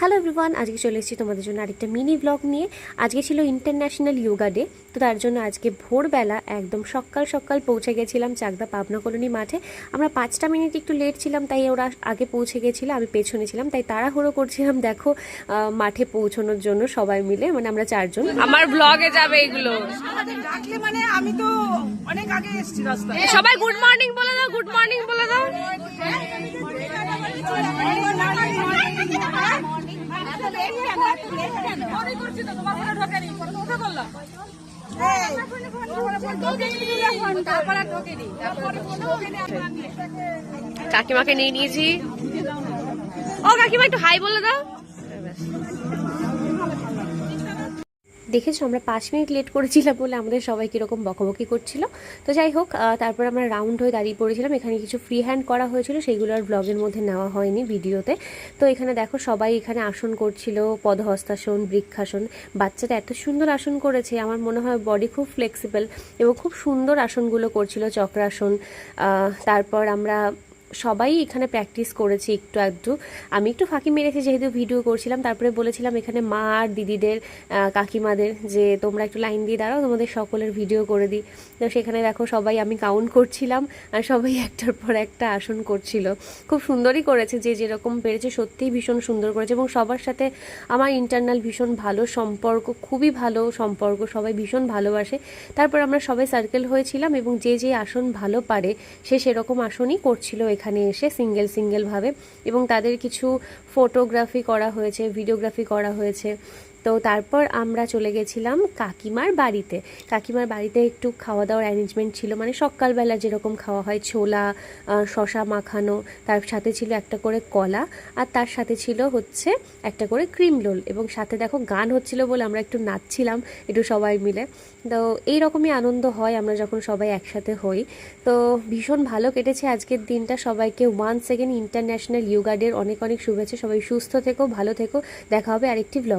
Hello everyone, আজকে চলে এসেছি তোমাদের জন্য আরেকটা মিনি ব্লগ নিয়ে। আজকে ছিল ইন্টারন্যাশনাল যোগা ডে, তো তার জন্য আজকে ভোরবেলা একদম সকাল সকাল পৌঁছে গেছিলাম চাকদা পাবনা কলোনি মাঠে। আমরা 5টা মিনিট একটু লেট ছিলাম, তাই ওরা আগে পৌঁছে গেছিলো, আমি পেছনে ছিলাম, তাই তাড়াহুড়ো করছিলাম দেখো মাঠে পৌঁছানোর জন্য সবাই মিলে, মানে আমরা 4 জন। আমার ব্লগে যাবে এগুলো। মানে আমি তো অনেক আগে এসেছি রাস্তায়। সবাই গুড মর্নিং বলে দাও, গুড মর্নিং বলে দাও। কাকিমাকে নিয়ে নিয়েছি। ও কাকিমা একটু হাই বলে দাও। দেখেছো আমরা 5 মিনিট লেট করেছিলাম বলে আমাদের সবাই কীরকম বকাবকি করছিল। তো যাই হোক, তারপর আমরা রাউন্ড হয়ে দাঁড়িয়ে পড়েছিলাম। এখানে কিছু ফ্রি হ্যান্ড করা হয়েছিল, সেইগুলো আর ব্লগের মধ্যে নেওয়া হয়নি ভিডিওতে। তো এখানে দেখো সবাই এখানে আসন করছিল, পদহস্তাসন, বৃক্ষাসন। বাচ্চাটা এত সুন্দর আসন করেছে, আমার মনে হয় বডি খুব ফ্লেক্সিবল এবং খুব সুন্দর আসনগুলো করছিল, চক্রাসন। তারপর আমরা সবাই এখানে প্র্যাকটিস করেছি একটু একটু। আমি একটু ফাঁকি মেরেছি যেহেতু ভিডিও করছিলাম। তারপরে বলেছিলাম এখানে মা আর দিদিদের, কাকিমাদের যে তোমরা একটু লাইন দিয়ে দাঁড়াও, তোমাদের সকলের ভিডিও করে দিই। তো সেখানে দেখো সবাই, আমি কাউন্ট করছিলাম আর সবাই একটার পর একটা আসন করছিল। খুব সুন্দরই করেছে, যে যেরকম পেরেছে সত্যিই ভীষণ সুন্দর করেছে। এবং সবার সাথে আমার ইন্টারনাল ভীষণ ভালো সম্পর্ক, খুবই ভালো সম্পর্ক, সবাই ভীষণ ভালোবাসে। তারপর আমরা সবাই সার্কেল হয়েছিলাম এবং যে যে আসন ভালো পারে সে সেরকম আসনই করছিল এখানে এসে সিঙ্গেলভাবে। এবং তাদের কিছু ফটোগ্রাফি করা হয়েছে, ভিডিওগ্রাফি করা হয়েছে। তো তারপর আমরা চলে গেছিলাম কাকিমার বাড়িতে। কাকিমার বাড়িতে একটু খাওয়া দাওয়ার অ্যারেঞ্জমেন্ট ছিল, মানে সকালবেলা যেরকম খাওয়া হয়, ছোলা, শশা মাখানো, তার সাথে ছিল একটা করে কলা, আর তার সাথে ছিল হচ্ছে একটা করে ক্রিম রোল। এবং সাথে দেখো গান হচ্ছিল বলে আমরা একটু নাচছিলাম একটু সবাই মিলে। তো এইরকমই আনন্দ হয় আমরা যখন সবাই একসাথে হই। তো ভীষণ ভালো কেটেছে আজকের দিনটা। সবাইকে ওয়ান্স সেকেন্ড ইন্টারন্যাশনাল যোগা ডের অনেক অনেক শুভেচ্ছা। সবাই সুস্থ থেকো, ভালো থেকো। দেখা হবে আরেকটি ব্লগ।